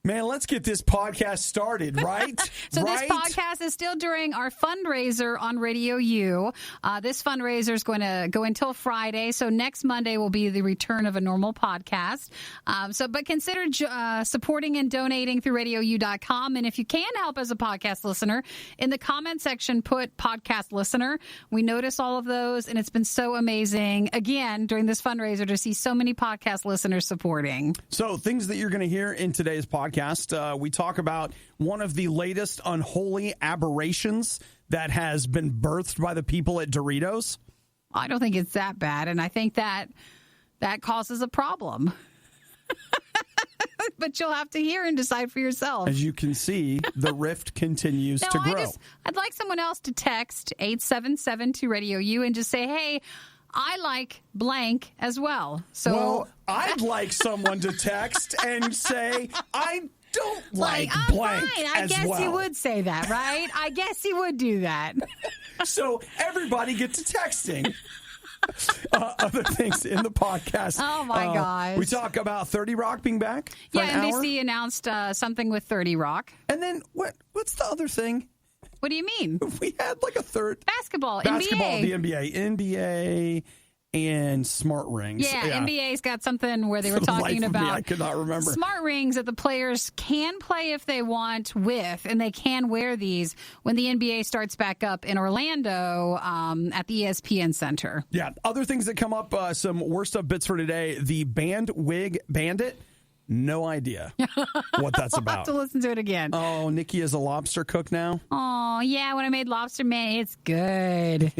Man, let's get this podcast started, right? So this podcast is still during our fundraiser on Radio U. This fundraiser is going to go until Friday. So next Monday will be the return of a normal podcast. But consider supporting and donating through RadioU.com. And if you can help as a podcast listener, in the comment section, put podcast listener. We notice all of those, and it's been so amazing, again, during this fundraiser to see so many podcast listeners supporting. So things that you're going to hear in today's podcast. We talk about one of the latest unholy aberrations that has been birthed by the people at Doritos. I don't think it's that bad, and I think that causes a problem. But you'll have to hear and decide for yourself. As you can see, the rift continues to grow. I'd like someone else to text 877 to Radio U and just say, hey, I like blank as well. Well, I'd like someone to text and say, I don't like blank fine. I guess you would say that, right? I guess you would do that. So everybody get to texting. Other things in the podcast. Oh, my gosh. We talk about 30 Rock being back for an NBC hour. announced something with 30 Rock. And then what's the other thing? What do you mean? We had like a third. Basketball, the NBA. NBA, and smart rings. Yeah, NBA's got something where they were talking about. I could not remember. Smart rings that the players can play if they want with, and they can wear these when the NBA starts back up in Orlando at the ESPN Center. Yeah, other things that come up, some worst of bits for today. The band wig bandit. No idea what that's about. I'll have to listen to it again. Oh, Nikki is a lobster cook now? Oh, yeah. When I made lobster, man, it's good.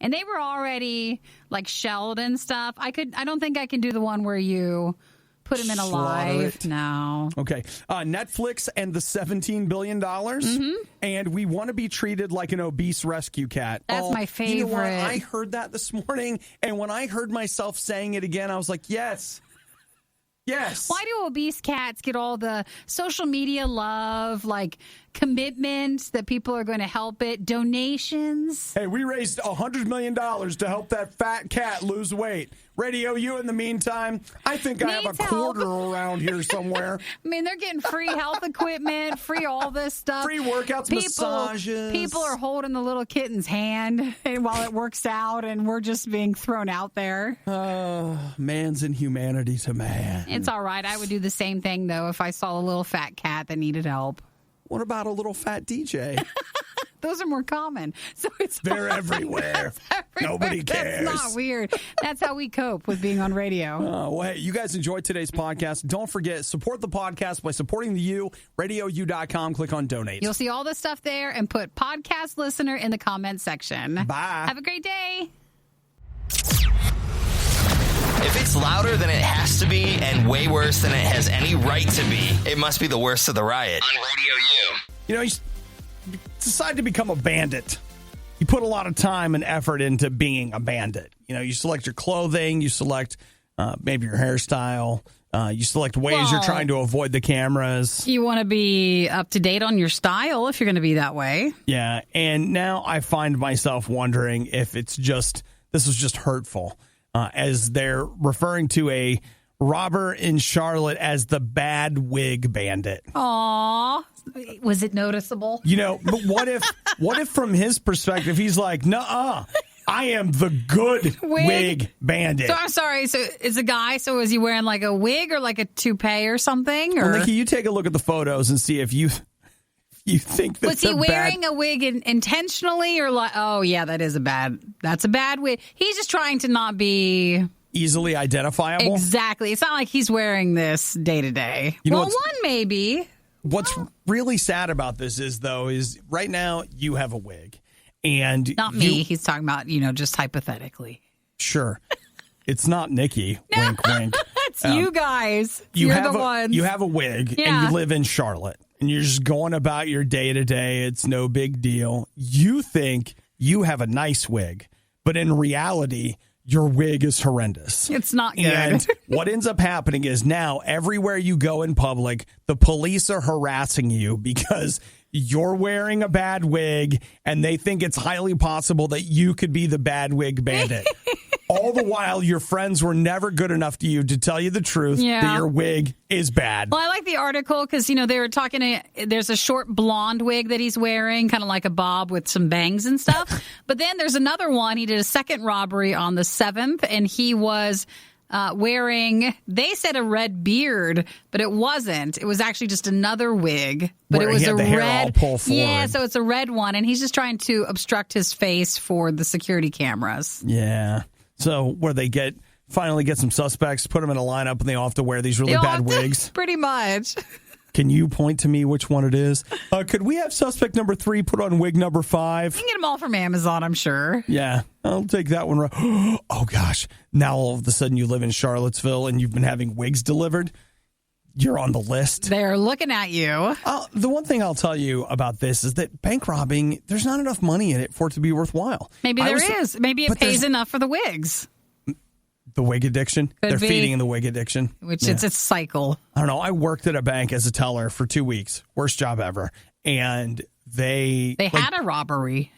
And they were already like shelled and stuff. I don't think I can do the one where you put them in alive. No. Okay. Netflix and the $17 billion. Mm-hmm. And we want to be treated like an obese rescue cat. That's my favorite. You know what? I heard that this morning. And when I heard myself saying it again, I was like, yes. Yes. Why do obese cats get all the social media love, like commitment that people are going to help it, donations? Hey, we raised $100 million to help that fat cat lose weight. Radio U, in the meantime, I think I have a quarter around here somewhere. I mean, they're getting free health equipment, free all this stuff. Free workouts, massages. People are holding the little kitten's hand while it works out, and we're just being thrown out there. Man's inhumanity to man. It's all right. I would do the same thing, though, if I saw a little fat cat that needed help. What about a little fat DJ? Those are more common. So they're everywhere. Nobody cares. That's not weird. That's how we cope with being on radio. Well, hey, you guys enjoyed today's podcast. Don't forget, support the podcast by supporting the U, RadioU.com. Click on donate. You'll see all the stuff there and put podcast listener in the comment section. Bye. Have a great day. If it's louder than it has to be and way worse than it has any right to be, it must be the worst of the riot. On Radio U. You know, you decide to become a bandit. You put a lot of time and effort into being a bandit. You know, you select your clothing, you select maybe your hairstyle, you select ways you're trying to avoid the cameras. You want to be up to date on your style if you're going to be that way. Yeah, and now I find myself wondering if this was just hurtful. As they're referring to a robber in Charlotte as the bad wig bandit. Aw, was it noticeable? You know, but what if from his perspective, he's like, nuh-uh, I am the good wig bandit. So I'm sorry, so it's a guy, so is he wearing like a wig or like a toupee or something? Or? Well, Nikki, you take a look at the photos and see if you think that was he wearing a wig intentionally or like, oh yeah, that's a bad wig. He's just trying to not be easily identifiable. Exactly. It's not like he's wearing this day to day. Well, one maybe. What's really sad about this is right now you have a wig and not me. He's talking about, just hypothetically. Sure. It's not Nikki. Wink, wink. It's you guys. You're the ones. You have a wig and you live in Charlotte. And you're just going about your day-to-day. It's no big deal. You think you have a nice wig, but in reality, your wig is horrendous. It's not good. And what ends up happening is now everywhere you go in public, the police are harassing you because you're wearing a bad wig, and they think it's highly possible that you could be the bad wig bandit. All the while, your friends were never good enough to you to tell you the truth that your wig is bad. Well, I like the article because, they were talking there's a short blonde wig that he's wearing, kind of like a bob with some bangs and stuff. But then there's another one. He did a second robbery on the 7th, and he was wearing, they said a red beard, but it wasn't. It was actually just another wig. But where it was he had a the hair red. all pull forward. Yeah, so it's a red one, and he's just trying to obstruct his face for the security cameras. Yeah. So where they finally get some suspects, put them in a lineup, and they all have to wear these really bad wigs. Pretty much. Can you point to me which one it is? Could we have suspect number 3 put on wig number 5? You can get them all from Amazon, I'm sure. Yeah, I'll take that one. Oh, gosh. Now all of a sudden you live in Charlottesville and you've been having wigs delivered. You're on the list. They're looking at you. The one thing I'll tell you about this is that bank robbing, there's not enough money in it for it to be worthwhile. Maybe there is. Maybe it pays enough for the wigs. The wig addiction? They're feeding the wig addiction. Which it's a cycle. I don't know. I worked at a bank as a teller for 2 weeks. Worst job ever. And they had a robbery.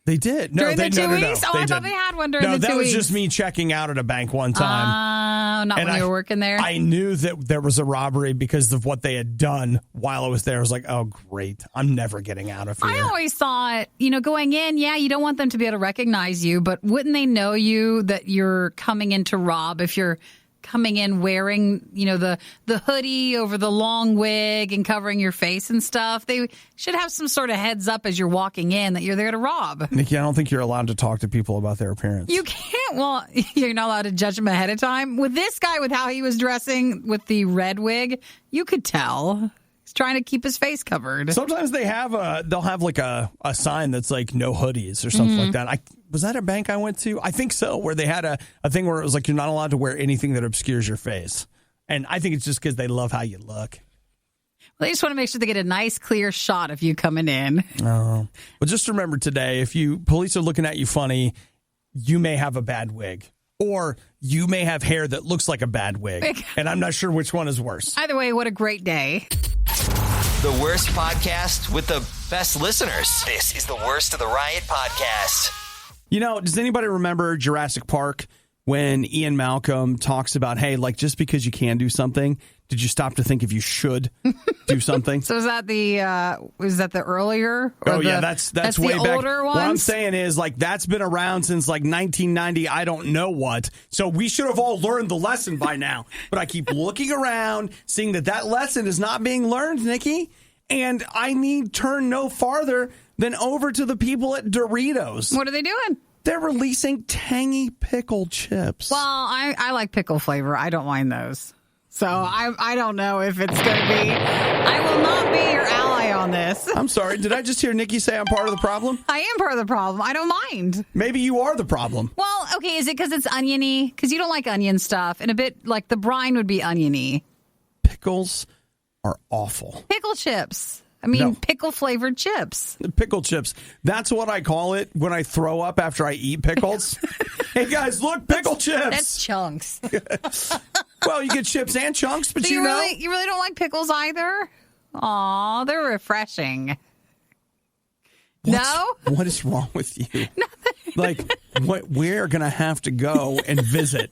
They did. During the 2 weeks? Oh, I thought they had one during the 2 weeks. No, that was just me checking out at a bank one time. Not when you were working there? I knew that there was a robbery because of what they had done while I was there. I was like, oh, great. I'm never getting out of here. I always thought, going in, you don't want them to be able to recognize you, but wouldn't they know you that you're coming in to rob if you're coming in wearing, the hoodie over the long wig and covering your face and stuff? They should have some sort of heads up as you're walking in that you're there to rob. Nikki, I don't think you're allowed to talk to people about their appearance. You can't. Well, you're not allowed to judge them ahead of time. With this guy, with how he was dressing with the red wig, you could tell. He's trying to keep his face covered. Sometimes they'll have like a sign that's like no hoodies or something like that. Was that a bank I went to? I think so, where they had a thing where it was like you're not allowed to wear anything that obscures your face. And I think it's just because they love how you look. Well, they just want to make sure they get a nice, clear shot of you coming in. Oh. Well, just remember today, if police are looking at you funny, you may have a bad wig. Or you may have hair that looks like a bad wig. And I'm not sure which one is worse. Either way, what a great day. The worst podcast with the best listeners. This is the Worst of the Riot podcast. Does anybody remember Jurassic Park when Ian Malcolm talks about, hey, like just because you can do something, did you stop to think if you should do something? So is that the earlier? Or that's way the back. Older ones? What I'm saying is like that's been around since like 1990. I don't know what. So we should have all learned the lesson by now. But I keep looking around, seeing that lesson is not being learned, Nikki. And I need turn no farther than over to the people at Doritos. What are they doing? They're releasing tangy pickle chips. Well, I like pickle flavor. I don't mind those. So I don't know if it's going to be. I will not be your ally on this. I'm sorry. Did I just hear Nikki say I'm part of the problem? I am part of the problem. I don't mind. Maybe you are the problem. Well, okay. Is it because it's oniony? Because you don't like onion stuff. And a bit like the brine would be oniony. Pickles are awful. Pickle chips. I mean, pickle-flavored chips. Pickle chips. That's what I call it when I throw up after I eat pickles. Hey, guys, look, pickle chips. That's chunks. Well, you get chips and chunks, but so you really don't like pickles either? Aw, they're refreshing. No? What is wrong with you? Nothing. Like, we're going to have to go and visit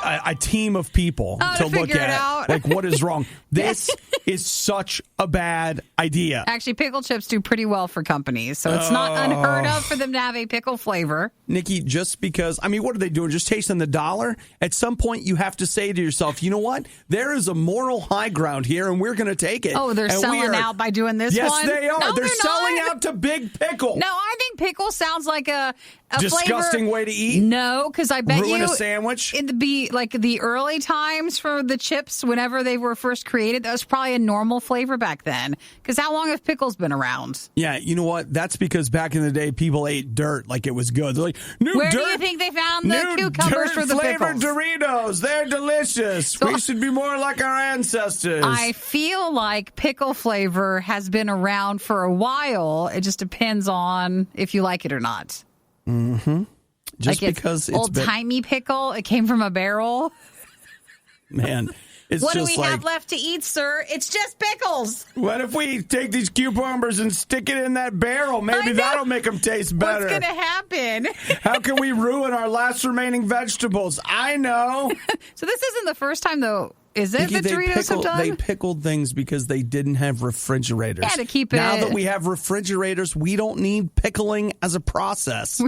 a team of people to look at like what is wrong. This is such a bad idea. Actually, pickle chips do pretty well for companies, so it's not unheard of for them to have a pickle flavor. Nikki, just because, what are they doing? Just chasing the dollar? At some point, you have to say to yourself, you know what? There is a moral high ground here, and we're going to take it. Oh, they're selling out by doing this one? Yes, they are. No, they're selling out to Big Pickle. No, I think pickle sounds like a disgusting flavor. way to eat. No, because I bet ruin a sandwich. It'd be like the early times for the chips, whenever they were first created. That was probably a normal flavor back then. Because how long have pickles been around? Yeah, you know what? That's because back in the day, people ate dirt like it was good. They're like, where do you think they found the cucumbers for the pickles? Doritos. They're delicious. So, we should be more like our ancestors. I feel like pickle flavor has been around for a while. It just depends on if you like it or not. Mm-hmm. Just like because it's old-timey pickle, it came from a barrel. Man, It's what do just we like, have left to eat, sir? It's just pickles. what if we take these cucumbers and stick it in that barrel? Maybe that'll make them taste better. What's going to happen? How can we ruin our last remaining vegetables? I know. So this isn't the first time, though, is it, that Doritos have done? They pickled things because they didn't have refrigerators. Yeah, to keep it. Now that we have refrigerators, we don't need pickling as a process.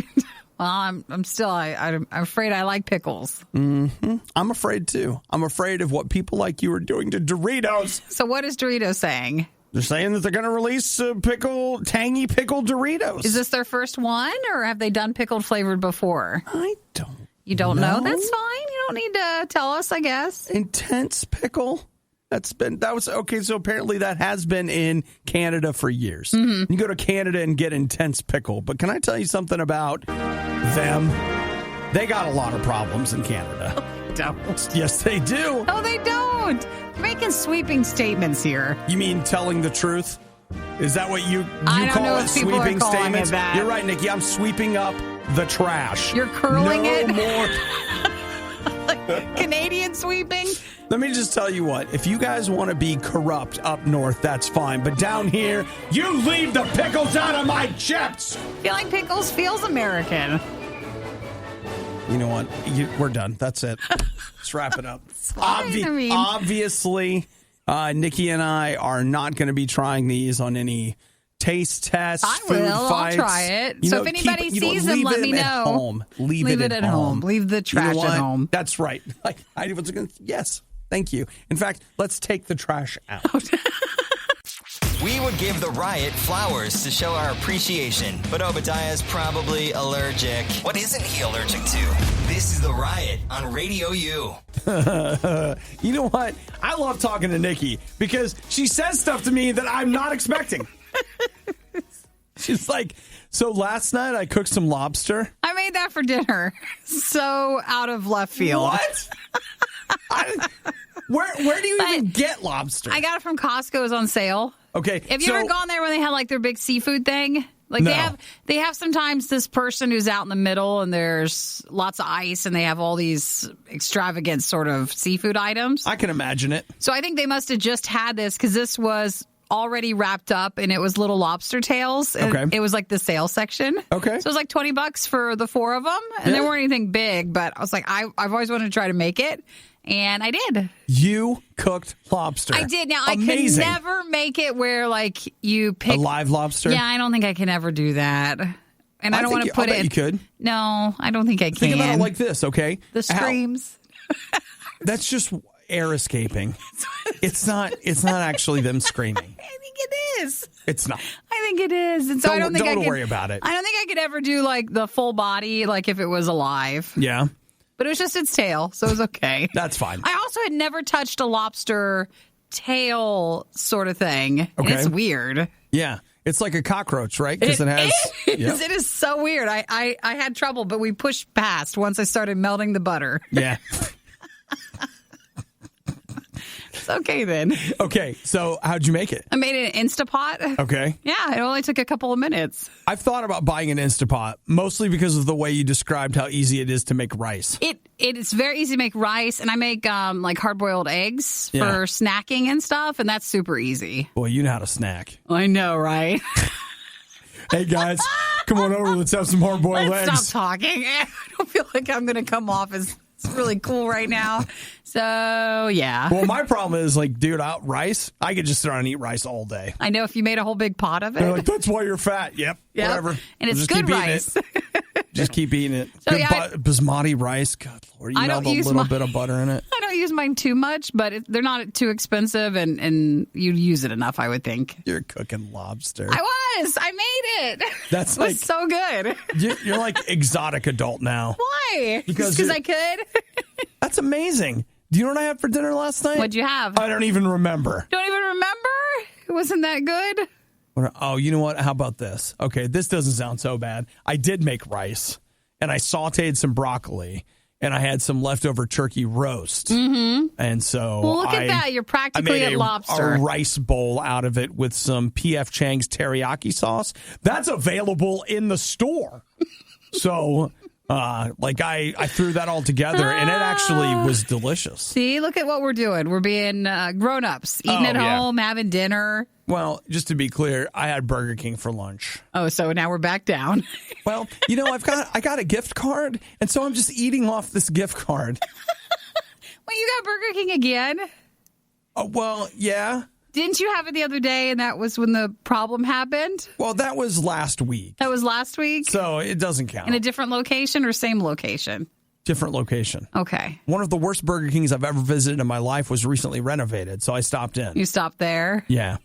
Well, I'm still, I'm afraid I like pickles. Mm-hmm. I'm afraid, too. I'm afraid of what people like you are doing to Doritos. So what is Doritos saying? They're saying that they're going to release tangy pickled Doritos. Is this their first one, or have they done pickled flavored before? I don't You don't know? That's fine. You don't need to tell us, I guess. Intense pickle. So apparently that has been in Canada for years. Mm-hmm. You go to Canada and get intense pickle. But can I tell you something about them? They got a lot of problems in Canada. Oh, don't. Yes, they do. No, they don't. You're making sweeping statements here. You mean telling the truth? Is that what you I don't call know it? if people are Sweeping calling statements? it that. You're right, Nikki. I'm sweeping up the trash. You're curling it? No more. Canadian sweeping? Let me just tell you what. If you guys want to be corrupt up north, that's fine. But down here, you leave the pickles out of my chips. I feel like pickles feels American. You know what? We're done. That's it. Let's wrap it up. Obviously, Nikki and I are not going to be trying these on any taste tests. I food will. fights. I'll try it. So if anybody sees them, let me know. Leave it at home. Leave the trash at home. That's right. Like I was going. Yes. Thank you. In fact, let's take the trash out. We would give the Riot flowers to show our appreciation, but Obadiah's probably allergic. What isn't he allergic to? This is the Riot on Radio U. You know what? I love talking to Nikki because she says stuff to me that I'm not expecting. She's like, so last night I cooked some lobster. I made that for dinner. So out of left field. What? Where do you even get lobster? I got it from Costco. It was on sale. Okay. Have you ever gone there when they have like their big seafood thing? Like No. they have sometimes this person who's out in the middle and there's lots of ice and they have all these extravagant sort of seafood items. I can imagine it. So I think they must have just had this because this was already wrapped up and it was little lobster tails. And Okay. it was like the sale section. Okay. So it was like $20 for the 4 of them. And they weren't anything big, but I was like, I've always wanted to try to make it. And I did. You cooked lobster. I did. Now, Amazing. I could never make it where, like, you pick... A live lobster? Yeah, I don't think I can ever do that. And I don't want to put I bet it... you could. No, I don't think I can. Think about it like this, okay? The screams. That's just air escaping. It's not actually them screaming. I think it is. It's not. I think it is. And so I don't think I could... Don't worry about it. I don't think I could ever do, like, the full body, like, if it was alive. Yeah. But it was just its tail, so it was okay. That's fine. I also had never touched a lobster tail sort of thing. Okay. And it's weird. Yeah. It's like a cockroach, right? Because it has... Yep. Yep. It is so weird. I had trouble, but we pushed past once I started melting the butter. Yeah. It's okay then. Okay, so how'd you make it? I made it in Instapot. Okay. Yeah, it only took a couple of minutes. I've thought about buying an Instapot, mostly because of the way you described how easy it is to make rice. It is very easy to make rice, and I make like hard-boiled eggs for snacking and stuff, and that's super easy. Boy, you know how to snack. I know, right? Hey, guys, come on over. Let's have some hard-boiled eggs. Let's stop talking. I don't feel like I'm going to come off as really cool right now. So, yeah. Well, my problem is, like, dude, rice, I could just sit around and eat rice all day. I know if you made a whole big pot of it. They're like, that's why you're fat. Yep. Whatever. And it's just good keep rice. Just keep eating it. So, Good basmati rice. God, Lord, you melt a little bit of butter in it. I don't use mine too much, but they're not too expensive, and you'd use it enough, I would think. You're cooking lobster. I made it. That's it was so good. You're like exotic adult now. Why? Because I could. That's amazing. Do you know what I had for dinner last night? What'd you have? I don't even remember. Don't even remember? It wasn't that good? Oh, you know what? How about this? Okay, this doesn't sound so bad. I did make rice, and I sauteed some broccoli, and I had some leftover turkey roast. Mm-hmm. And so look at that. You're practically at lobster. A rice bowl out of it with some P.F. Chang's teriyaki sauce. That's available in the store. So I threw that all together, and it actually was delicious. See, look at what we're doing. We're being grown-ups, eating at home, having dinner. Well, just to be clear, I had Burger King for lunch. Oh, so now we're back down. Well, I got a gift card, and so I'm just eating off this gift card. Wait, you got Burger King again? Well, yeah. Didn't you have it the other day, and that was when the problem happened? Well, that was last week. That was last week? So it doesn't count. In a different location or same location? Different location. Okay. One of the worst Burger Kings I've ever visited in my life was recently renovated, so I stopped in. You stopped there? Yeah.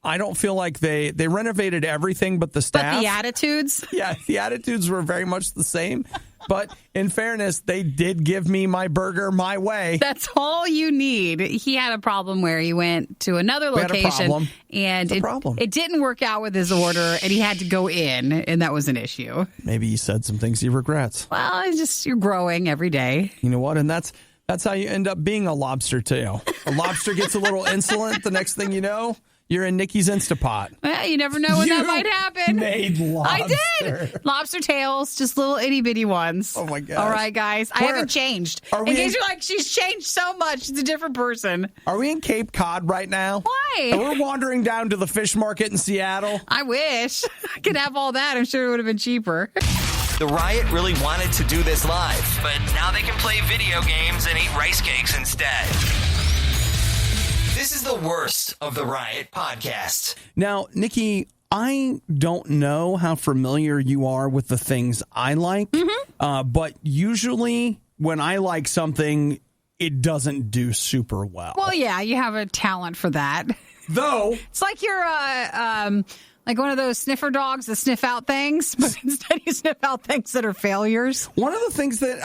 I don't feel like they renovated everything but the staff. But the attitudes? Yeah, the attitudes were very much the same. But in fairness, they did give me my burger my way. That's all you need. He had a problem where he went to another location and it didn't work out with his order and he had to go in, and that was an issue. Maybe he said some things he regrets. Well, it's just you're growing every day. You know what? And that's how you end up being a lobster tail. A lobster gets a little insolent. The next thing you know, you're in Nikki's Instapot. Well, you never know when that might happen. Made lobster. I did. Lobster tails, just little itty bitty ones. Oh my gosh. All right, guys. I haven't changed. In case you're like, she's changed so much. She's a different person. Are we in Cape Cod right now? Why? We're wandering down to the fish market in Seattle. I wish I could have all that. I'm sure it would have been cheaper. The Riot really wanted to do this live, but now they can play video games and eat rice cakes instead. This is the worst of the Riot podcast. Now, Nikki, I don't know how familiar you are with the things I like, but usually when I like something, it doesn't do super well. Well, yeah, you have a talent for that. Though it's like you're like one of those sniffer dogs that sniff out things, but instead you sniff out things that are failures. One of the things that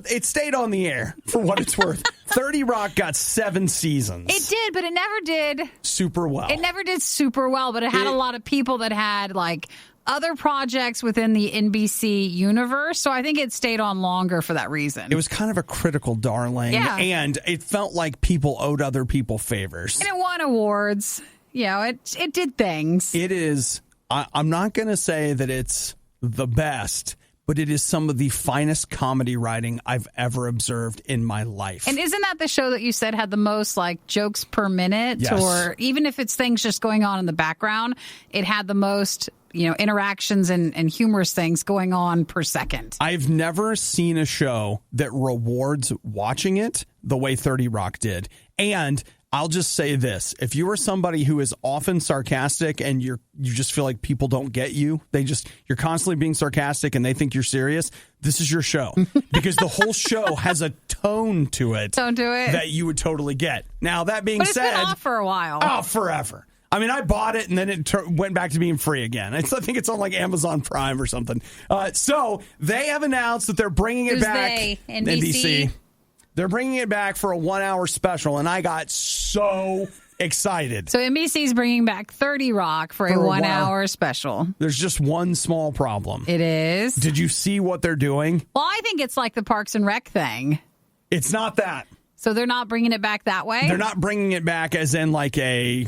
it stayed on the air for what it's worth. 30 Rock got 7 seasons. It did, but it never did super well. It never did super well, but it had a lot of people that had like other projects within the NBC universe. So I think it stayed on longer for that reason. It was kind of a critical darling. Yeah. And it felt like people owed other people favors. And it won awards. It did things. It is. I'm not going to say that it's the best, but it is some of the finest comedy writing I've ever observed in my life. And isn't that the show that you said had the most like jokes per minute? Yes. Or even if it's things just going on in the background, it had the most, interactions and humorous things going on per second. I've never seen a show that rewards watching it the way 30 Rock did. And I'll just say this. If you are somebody who is often sarcastic and you just feel like people don't get you, you're constantly being sarcastic and they think you're serious, this is your show. Because the whole show has a tone to it. That you would totally get. Now, that being said. But it's been off for a while. Oh, forever. I mean, I bought it and then it went back to being free again. I think it's on like Amazon Prime or something. So they have announced that they're bringing it back. NBC. They're bringing it back for a 1-hour special, and I got so excited. So NBC's bringing back 30 Rock for a 1-hour special. There's just one small problem. It is? Did you see what they're doing? Well, I think it's like the Parks and Rec thing. It's not that. So they're not bringing it back that way? They're not bringing it back as in like a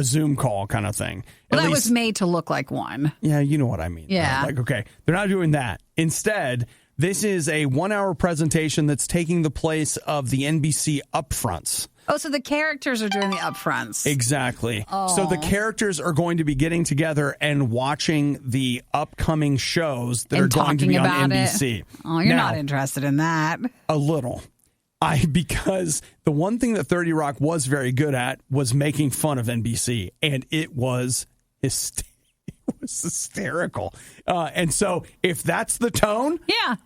Zoom call kind of thing. Well, that was made to look like one. Yeah, you know what I mean. Yeah. Like, okay, they're not doing that. Instead, this is a 1-hour presentation that's taking the place of the NBC upfronts. Oh, so the characters are doing the upfronts. Exactly. So the characters are going to be getting together and watching the upcoming shows that are going to be on NBC. Oh, you're not interested in that. A little. Because the one thing that 30 Rock was very good at was making fun of NBC, and it was hysterical. And so if that's the tone,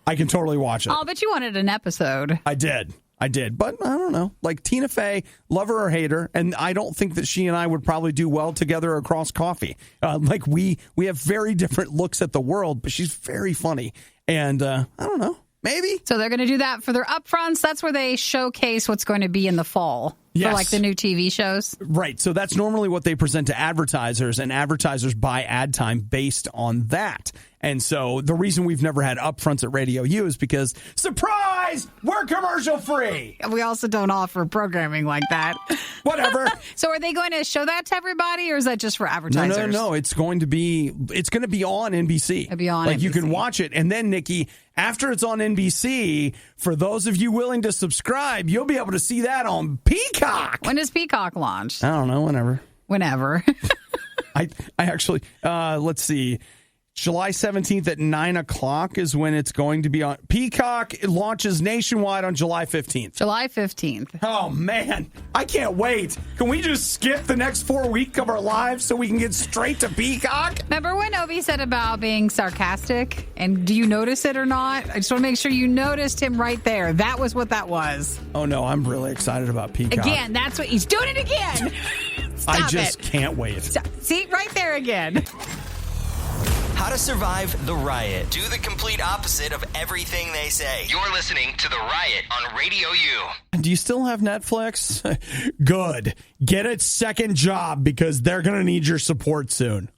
I can totally watch it. Oh, but you wanted an episode. I did. But I don't know. Like Tina Fey, love her or hate her, and I don't think that she and I would probably do well together across coffee. Like we have very different looks at the world, but she's very funny. And I don't know. Maybe. So they're going to do that for their upfronts. That's where they showcase what's going to be in the fall. For like the new TV shows. Right. So that's normally what they present to advertisers, and advertisers buy ad time based on that. And so the reason we've never had upfronts at Radio U is because, surprise, we're commercial free. We also don't offer programming like that. Whatever. So are they going to show that to everybody, or is that just for advertisers? No. It's going to be on NBC. It'll be on like NBC. You can watch it. And then, Nikki, after it's on NBC, for those of you willing to subscribe, you'll be able to see that on Peacock. When does Peacock launch? I don't know, Whenever. I actually, let's see. July 17th at 9 o'clock is when it's going to be on. Peacock launches nationwide on July 15th. July 15th. Oh, man. I can't wait. Can we just skip the next 4 weeks of our lives so we can get straight to Peacock? Remember when Obi said about being sarcastic? And do you notice it or not? I just want to make sure you noticed him right there. That was what that was. Oh, no. I'm really excited about Peacock. Again, that's what he's doing it again. Stop I just can't wait. See, right there again. How to survive the riot. Do the complete opposite of everything they say. You're listening to The Riot on Radio U. Do you still have Netflix? Good. Get a second job because they're going to need your support soon.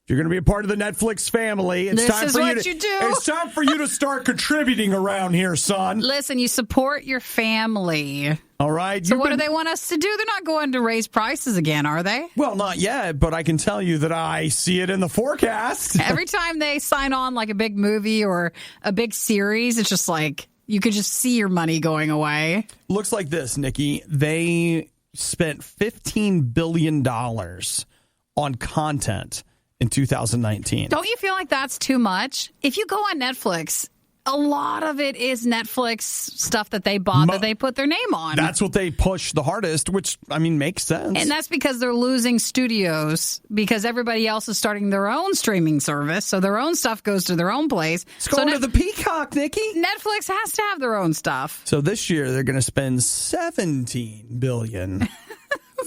If you're going to be a part of the Netflix family, it's time for you to start contributing around here, son. Listen, you support your family. All right. So what do they want us to do? They're not going to raise prices again, are they? Well, not yet, but I can tell you that I see it in the forecast. Every time they sign on like a big movie or a big series, it's just like you could just see your money going away. Looks like this, Nikki. They spent $15 billion on content in 2019. Don't you feel like that's too much? If you go on Netflix, a lot of it is Netflix stuff that they bought that they put their name on. That's what they push the hardest, which, I mean, makes sense. And that's because they're losing studios because everybody else is starting their own streaming service. So their own stuff goes to their own place. It's going to the Peacock, Nikki. Netflix has to have their own stuff. So this year they're going to spend $17 billion.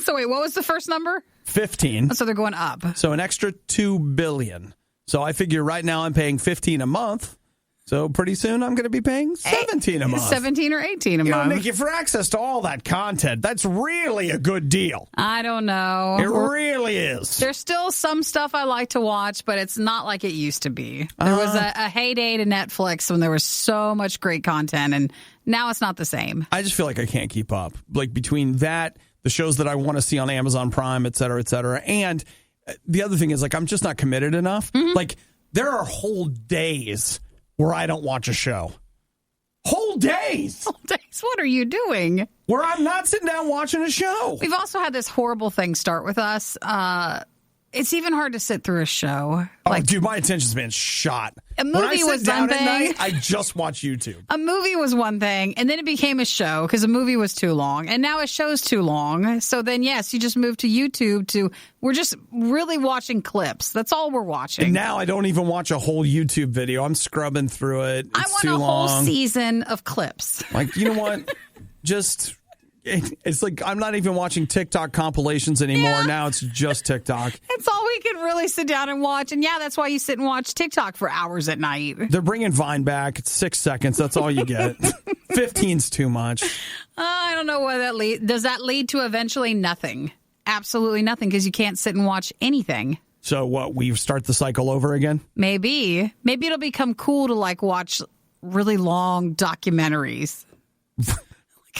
So wait, what was the first number? 15. So they're going up. So an extra $2 billion. So I figure right now I'm paying $15 a month. So pretty soon I'm going to be paying $17 a month. 17 or 18 a month. month. Nikki, for access to all that content, that's really a good deal. I don't know. It really is. There's still some stuff I like to watch, but it's not like it used to be. There was a heyday to Netflix when there was so much great content, and now it's not the same. I just feel like I can't keep up. Like between that, the shows that I want to see on Amazon Prime, et cetera, and the other thing is like I'm just not committed enough. Mm-hmm. Like there are whole days where I don't watch a show. Whole days. Whole days? What are you doing? Where I'm not sitting down watching a show. We've also had this horrible thing start with us. It's even hard to sit through a show. Oh, dude, my attention span's shot. A movie when I sit was down one at thing. night, I just watch YouTube. A movie was one thing, and then it became a show because a movie was too long, and now a show's too long. So then, yes, you just move to YouTube we're just really watching clips. That's all we're watching. And now I don't even watch a whole YouTube video. I'm scrubbing through it. It's I want too a long. whole season of clips. Like, you know what? It's like I'm not even watching TikTok compilations anymore. Yeah. Now it's just TikTok. That's all we can really sit down and watch. And yeah, that's why you sit and watch TikTok for hours at night. They're bringing Vine back. It's 6 seconds. That's all you get. 15's too much. I don't know where that leads. Does that lead to eventually nothing? Absolutely nothing because you can't sit and watch anything. So what, we start the cycle over again? Maybe it'll become cool to like watch really long documentaries.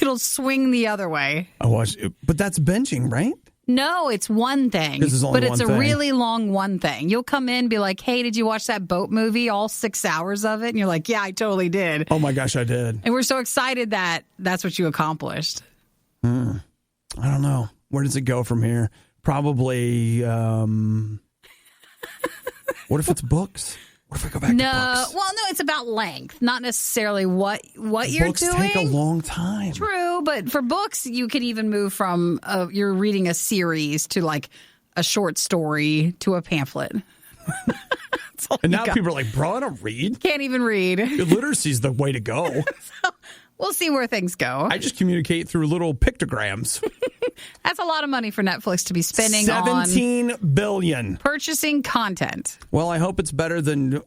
It'll swing the other way. But that's binging, right? No, it's one thing. But it's a really long one thing. You'll come in and be like, hey, did you watch that boat movie, all 6 hours of it? And you're like, yeah, I totally did. Oh, my gosh, I did. And we're so excited that that's what you accomplished. I don't know. Where does it go from here? Probably, what if it's books? What if I go back to books? Well, no, it's about length, not necessarily what you're books doing. Books take a long time. True, but for books, you could even move from you're reading a series to like a short story to a pamphlet. And now people are like, bro, I don't read. Can't even read. Literacy is the way to go. So, we'll see where things go. I just communicate through little pictograms. That's a lot of money for Netflix to be spending $17 billion. Purchasing content. Well, I hope it's better than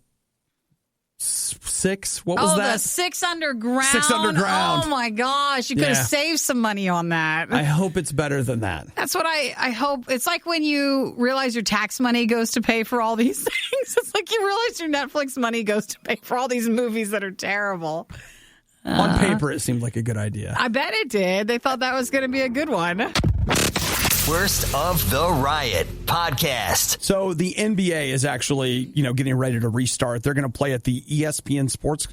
6. What was that? The 6 Underground. 6 Underground. Oh, my gosh. You could have saved some money on that. I hope it's better than that. That's what I hope. It's like when you realize your tax money goes to pay for all these things. It's like you realize your Netflix money goes to pay for all these movies that are terrible. On paper, it seemed like a good idea. I bet it did. They thought that was going to be a good one. Worst of the Riot podcast. So the NBA is actually, getting ready to restart. They're going to play at the ESPN Sports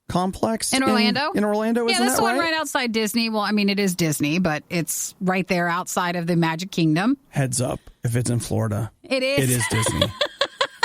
Complex in Orlando. In Orlando, yeah, isn't that's that the one right? right outside Disney. Well, I mean, it is Disney, but it's right there outside of the Magic Kingdom. Heads up, if it's in Florida, it is. It is Disney.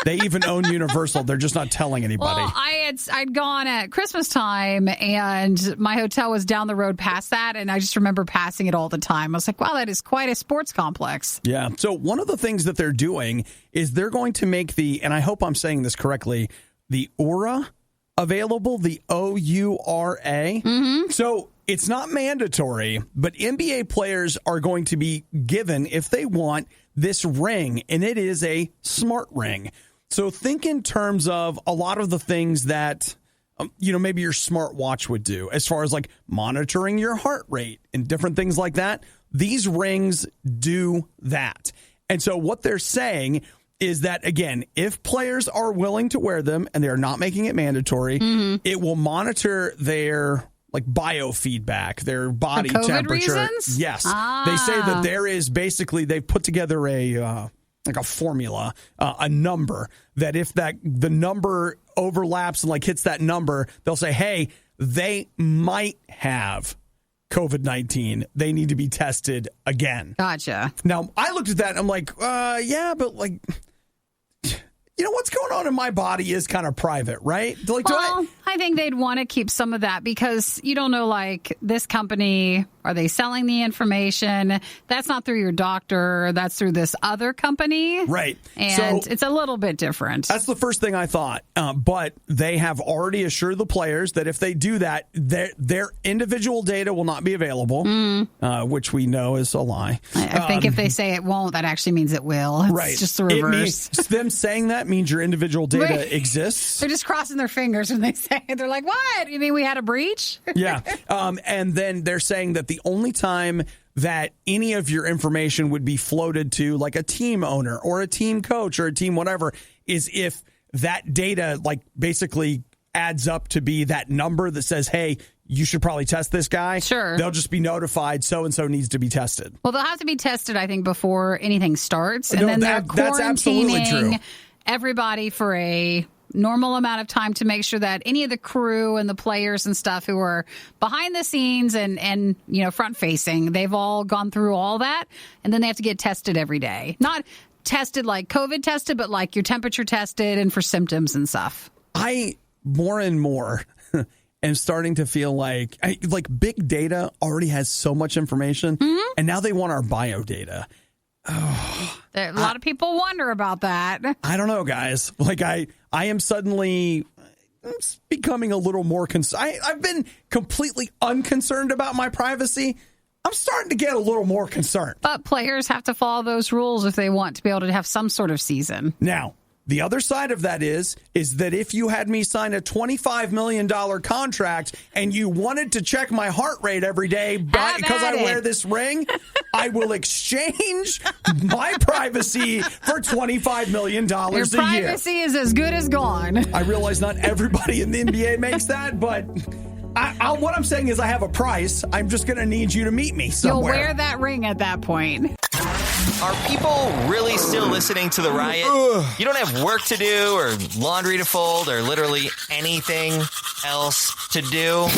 They even own Universal. They're just not telling anybody. Well, I'd gone at Christmas time, and my hotel was down the road past that, and I just remember passing it all the time. I was like, wow, that is quite a sports complex. Yeah. So one of the things that they're doing is they're going to make and I hope I'm saying this correctly, the Aura available, the OURA. Mm-hmm. So it's not mandatory, but NBA players are going to be given, if they want, this ring, and it is a smart ring. So think in terms of a lot of the things that, maybe your smartwatch would do as far as like monitoring your heart rate and different things like that. These rings do that. And so what they're saying is that, again, if players are willing to wear them and they're not making it mandatory, it will monitor their biofeedback, their body For COVID temperature. reasons? Yes. They say that there is basically, they've put together a formula, a number that if the number overlaps and hits that number, they'll say, hey, they might have COVID-19. They need to be tested again. Gotcha. Now, I looked at that and I'm like, yeah, but what's going on in my body is kind of private, right? I think they'd want to keep some of that because you don't know, this company, are they selling the information? That's not through your doctor. That's through this other company. Right. And it's a little bit different. That's the first thing I thought. But they have already assured the players that if they do that, their individual data will not be available, which we know is a lie. I think if they say it won't, that actually means it will. It's just the reverse. Them saying that means your individual data exists. They're just crossing their fingers when they say it. They're like, what? You mean we had a breach? Yeah. And then they're saying that the only time that any of your information would be floated to a team owner or a team coach or a team whatever is if that data basically adds up to be that number that says, hey, you should probably test this guy. Sure. They'll just be notified so-and-so needs to be tested. Well, they'll have to be tested, I think, before anything starts. And No, then they're that's absolutely true. quarantining everybody for a normal amount of time to make sure that any of the crew and the players and stuff who are behind the scenes and front facing, they've all gone through all that, and then they have to get tested every day. Not tested like COVID tested, but your temperature tested and for symptoms and stuff. I more and more am starting to feel like big data already has so much information, and now they want our bio data. A lot of people wonder about that. I don't know, guys. I am suddenly becoming a little more concerned. I've been completely unconcerned about my privacy. I'm starting to get a little more concerned. But players have to follow those rules if they want to be able to have some sort of season. Now, the other side of that is that if you had me sign a $25 million contract and you wanted to check my heart rate every day because I wear this ring, I will exchange my privacy for $25 million a year. Your privacy is as good as gone. I realize not everybody in the NBA makes that, but what I'm saying is I have a price. I'm just going to need you to meet me somewhere. You'll wear that ring at that point. Are people really still listening to the Riot? You don't have work to do or laundry to fold or literally anything else to do?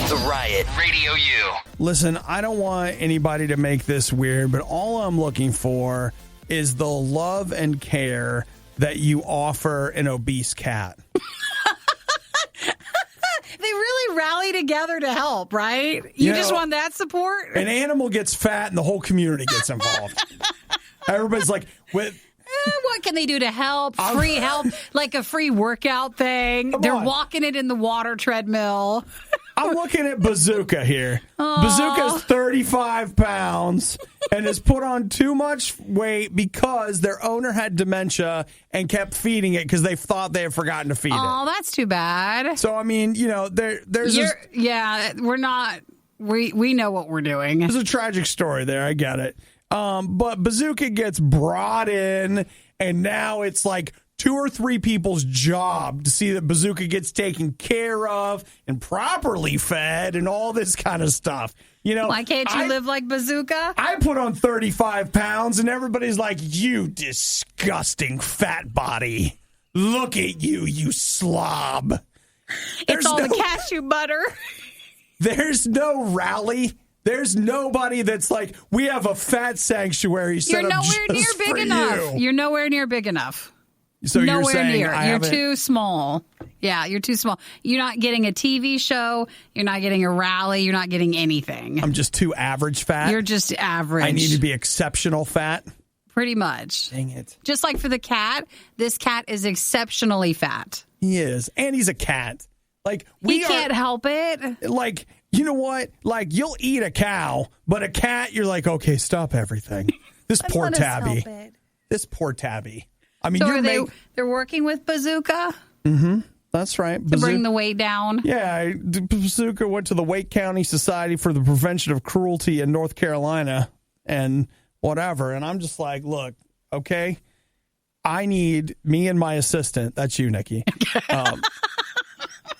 The Riot, Radio U. Listen, I don't want anybody to make this weird, but all I'm looking for is the love and care that you offer an obese cat. They really rally together to help, right? You just want that support? An animal gets fat and the whole community gets involved. Everybody's like, what can they do to help? Free help, like a free workout thing. They're walking it in the water treadmill. I'm looking at Bazooka here. Bazooka's 35 pounds and has put on too much weight because their owner had dementia and kept feeding it because they thought they had forgotten to feed it. Oh, that's too bad. So, I mean, there's we're not, we know what we're doing. There's a tragic story there. I get it. But Bazooka gets brought in and now it's 2 or 3 people's job to see that Bazooka gets taken care of and properly fed and all this kind of stuff. You know, why can't you live like Bazooka? I put on 35 pounds and everybody's like, you disgusting fat body. Look at you, you slob. It's all the cashew butter. There's no rally. There's nobody that's like, we have a fat sanctuary set up just You're nowhere near big enough. You're nowhere near big enough. So nowhere you're saying near. You're too small. Yeah, you're too small. You're not getting a TV show. You're not getting a rally. You're not getting anything. I'm just too average fat. You're just average. I need to be exceptional fat. Pretty much. Dang it. Just like for the cat, this cat is exceptionally fat. He is. And he's a cat. Like he can't help it. Like, you know what? Like, you'll eat a cow, but a cat, you're like, okay, stop everything. This poor Tabby. This poor Tabby. I mean, so they're working with Bazooka? Mm-hmm. That's right. To bring the weight down? Yeah. Bazooka went to the Wake County Society for the Prevention of Cruelty in North Carolina and whatever. And I'm just like, look, okay, I need me and my assistant. That's you, Nikki.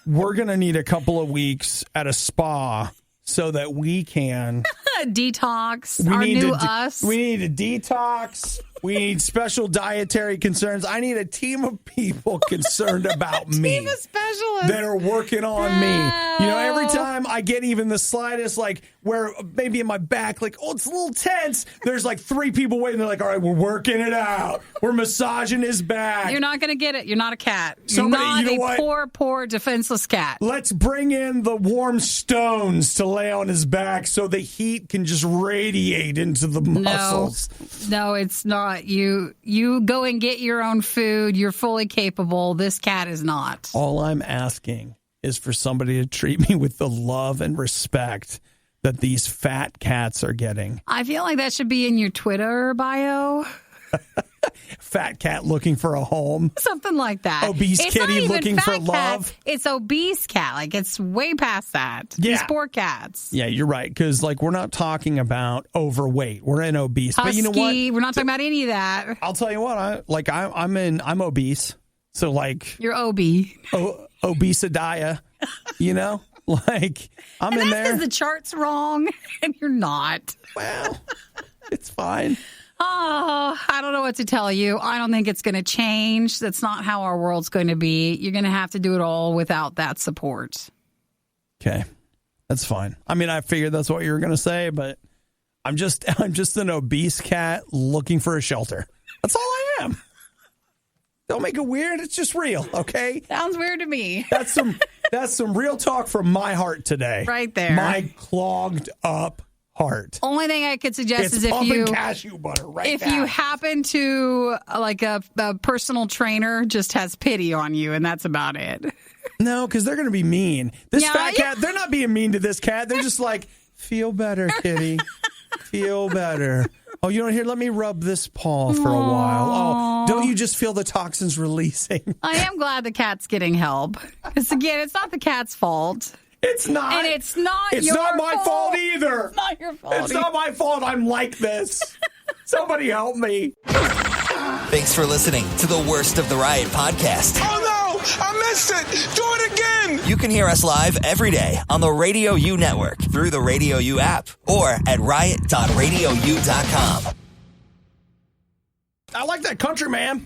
We're going to need a couple of weeks at a spa so that we can detox. Our new us. We need a detox. We need special dietary concerns. I need a team of people concerned about me. Team of specialists that are working on me. You know, every time I get even the slightest, like, where maybe in my back, like, oh, it's a little tense, there's like 3 people waiting. They're like, all right, we're working it out. We're massaging his back. You're not going to get it. You're not a cat. You're not a poor, defenseless cat. Let's bring in the warm stones to lay on his back so the heat can just radiate into the muscles. No, it's not. You go and get your own food. You're fully capable. This cat is not. All I'm asking is for somebody to treat me with the love and respect that these fat cats are getting. I feel like that should be in your Twitter bio. Fat cat looking for a home. Something like that. Obese kitty looking for love. It's obese cat. Like, it's way past that. Yeah. These poor cats. Yeah, you're right. Because, like, we're not talking about overweight. We're in obese. Husky, but you know what? We're not talking about any of that. I'll tell you what. I'm obese. So, like. You're OB. Obesidia. You know? Like, I'm in there. That's because the chart's wrong, and you're not. Well, it's fine. Oh, I don't know what to tell you. I don't think it's going to change. That's not how our world's going to be. You're going to have to do it all without that support. Okay. That's fine. I mean, I figured that's what you were going to say, but I'm just an obese cat looking for a shelter. That's all I am. Don't make it weird. It's just real, okay? Sounds weird to me. That's some real talk from my heart today. Right there. My clogged up heart. Only thing I could suggest is if you cashew butter right now. You happen to like a personal trainer just has pity on you, and that's about it. No, because they're going to be mean. This fat cat, they're not being mean to this cat. They're just like, feel better, kitty. Feel better. Oh, you don't hear? Let me rub this paw for a while. Oh, don't you just feel the toxins releasing? I am glad the cat's getting help. Because again, it's not the cat's fault. It's not. And it's not It's not my fault either. It's not your fault. It's not my fault I'm like this. Somebody help me. Thanks for listening to the Worst of the Riot podcast. Oh, no! I missed it! Do it again! You can hear us live every day on the RadioU network through the RadioU app or at riot.radiou.com. I like that country, man.